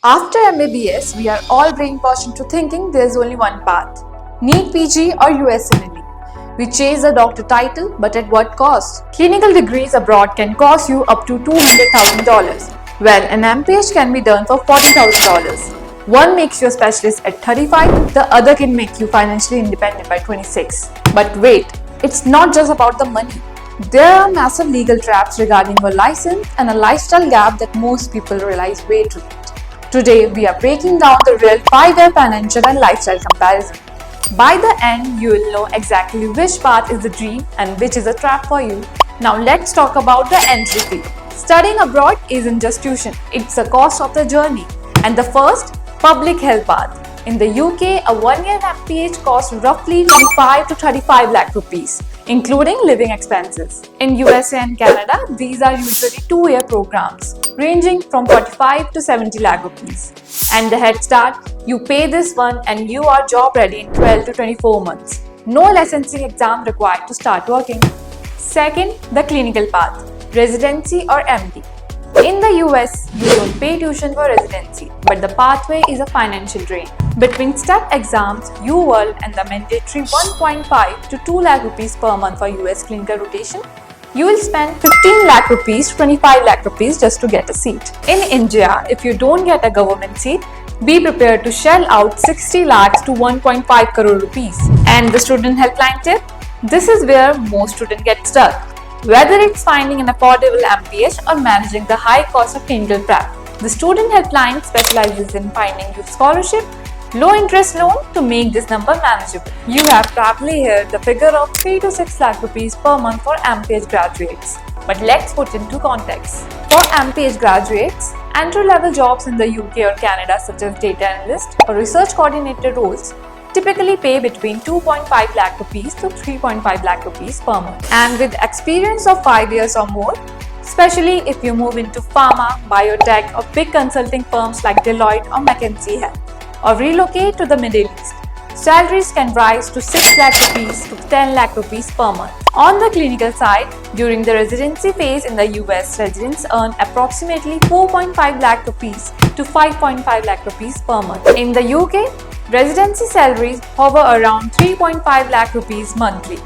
After MBBS, we are all brainwashed into thinking there's only one path: NEET PG or USMLE. We chase the doctor title, but at what cost? Clinical degrees abroad can cost you up to $200,000, where an MPH can be done for $40,000. One makes you a specialist at 35, the other can make you financially independent by 26. But wait, it's not just about the money. There are massive legal traps regarding your license and a lifestyle gap that most people realize way too late. Today, we are breaking down the real 5-year financial and lifestyle comparison. By the end, you will know exactly which path is the dream and which is a trap for you. Now let's talk about the entry fee. Studying abroad isn't just tuition, it's the cost of the journey. And the first, public health path. In the UK, a 1-year MPH costs roughly 25 to 35 lakh rupees, including living expenses. In USA and Canada, these are usually 2-year programs, ranging from 45 to 70 lakh rupees. And the Head Start, you pay this one and you are job ready in 12 to 24 months. No licensing exam required to start working. Second, the clinical path, residency or MD. In the US, you don't pay tuition for residency, but the pathway is a financial drain. Between step exams, UWorld and the mandatory 1.5 to 2 lakh rupees per month for US clinical rotation, you will spend 15 lakh rupees to 25 lakh rupees just to get a seat. In India, if you don't get a government seat, be prepared to shell out 60 lakhs to 1.5 crore rupees. And the student helpline tip? This is where most students get stuck. Whether it's finding an affordable MPH or managing the high cost of clinical prep, the Student Helpline specializes in finding you scholarship, low interest loan to make this number manageable. You have probably heard the figure of 3 to 6 lakh rupees per month for MPH graduates. But let's put into context. For MPH graduates, entry-level jobs in the UK or Canada such as data analyst or research coordinator roles typically pay between 2.5 lakh rupees to 3.5 lakh rupees per month. And with experience of 5 years or more, especially if you move into pharma, biotech or big consulting firms like Deloitte or McKinsey Health, or relocate to the Middle East, salaries can rise to 6 lakh rupees to 10 lakh rupees per month. On the clinical side, during the residency phase in the US, residents earn approximately 4.5 lakh rupees to 5.5 lakh rupees per month. In the UK, residency salaries hover around 3.5 lakh rupees monthly.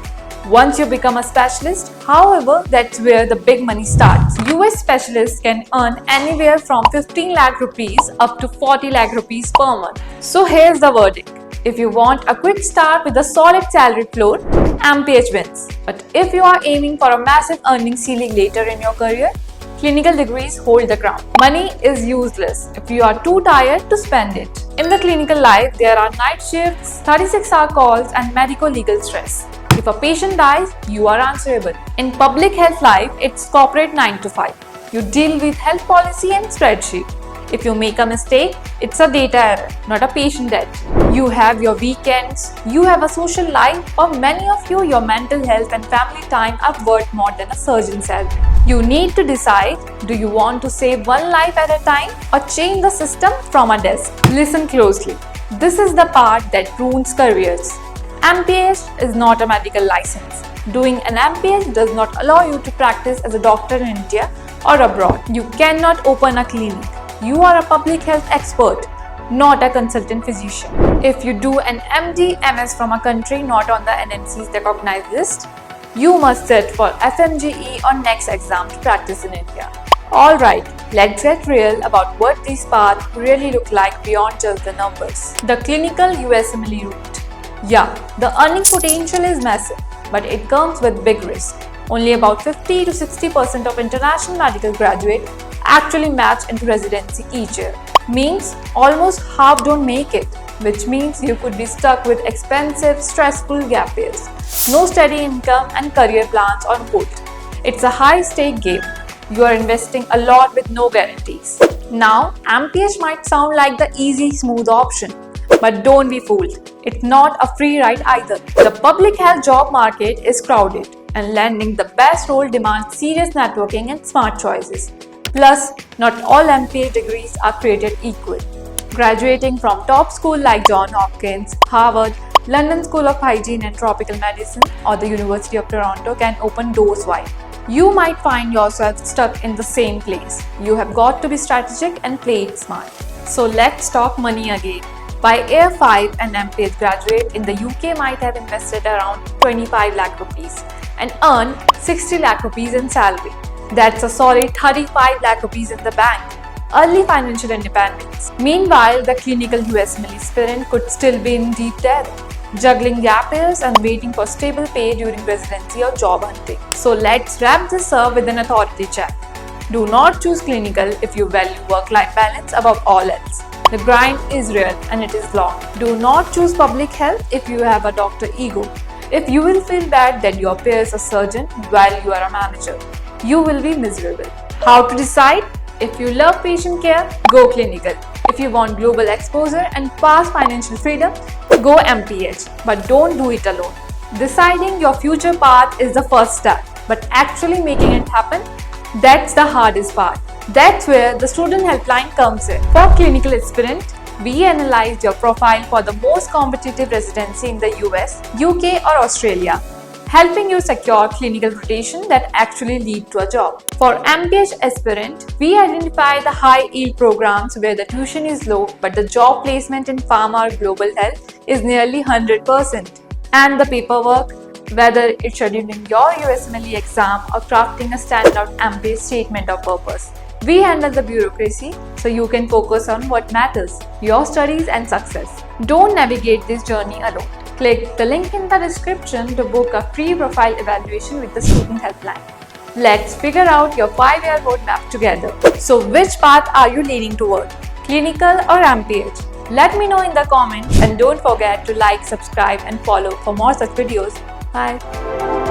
Once you become a specialist, however, that's where the big money starts. US specialists can earn anywhere from 15 lakh rupees up to 40 lakh rupees per month. So here's the verdict. If you want a quick start with a solid salary floor, MPH wins. But if you are aiming for a massive earning ceiling later in your career, clinical degrees hold the crown. Money is useless if you are too tired to spend it. In the clinical life, there are night shifts, 36-hour calls, and medico-legal stress. If a patient dies, you are answerable. In public health life, it's corporate 9 to 5. You deal with health policy and spreadsheet. If you make a mistake, it's a data error, not a patient death. You have your weekends, you have a social life, or many of you, your mental health and family time are worth more than a surgeon's salary. You need to decide, do you want to save one life at a time or change the system from a desk? Listen closely. This is the part that ruins careers. MPH is not a medical license. Doing an MPH does not allow you to practice as a doctor in India or abroad. You cannot open a clinic. You are a public health expert, not a consultant physician. If you do an MD, MS from a country not on the NMC's recognized list, you must sit for FMGE or next exam to practice in India. Alright, let's get real about what these paths really look like beyond just the numbers. The clinical USMLE route. Yeah, the earning potential is massive, but it comes with big risk. Only about 50 to 60% of international medical graduates actually match into residency each year. Means almost half don't make it, which means you could be stuck with expensive, stressful gap years, no steady income and career plans on hold. It's a high-stake game. You are investing a lot with no guarantees. Now, MPH might sound like the easy, smooth option, but don't be fooled. It's not a free ride either. The public health job market is crowded, and landing the best role demands serious networking and smart choices. Plus, not all MPH degrees are created equal. Graduating from top school like Johns Hopkins, Harvard, London School of Hygiene and Tropical Medicine, or the University of Toronto can open doors wide. You might find yourself stuck in the same place. You have got to be strategic and play it smart. So let's talk money again. By year 5, an MPH graduate in the UK might have invested around 25 lakh rupees and earned 60 lakh rupees in salary. That's a solid 35 lakh rupees in the bank. Early financial independence. Meanwhile, the clinical USMLE aspirant could still be in deep debt, juggling gap years and waiting for stable pay during residency or job hunting. So let's wrap this up with an authority check. Do not choose clinical if you value work-life balance above all else. The grind is real and it is long. Do not choose public health if you have a doctor ego. If you will feel bad that your peer is a surgeon while you are a manager, you will be miserable. How to decide? If you love patient care, go clinical. If you want global exposure and fast financial freedom, go MPH. But don't do it alone. Deciding your future path is the first step, but actually making it happen, that's the hardest part. That's where the student helpline comes in. For clinical aspirant, we analyze your profile for the most competitive residency in the US, UK or Australia, helping you secure clinical rotation that actually lead to a job. For MPH aspirant, we identify the high yield programs where the tuition is low but the job placement in pharma or global health is nearly 100%. And the paperwork, whether it's scheduling your USMLE exam or crafting a standout MPH statement of purpose. We handle the bureaucracy so you can focus on what matters, your studies and success. Don't navigate this journey alone. Click the link in the description to book a free profile evaluation with the student helpline. Let's figure out your 5-year roadmap together. So which path are you leaning toward? Clinical or MPH? Let me know in the comments and don't forget to like, subscribe and follow for more such videos. Bye.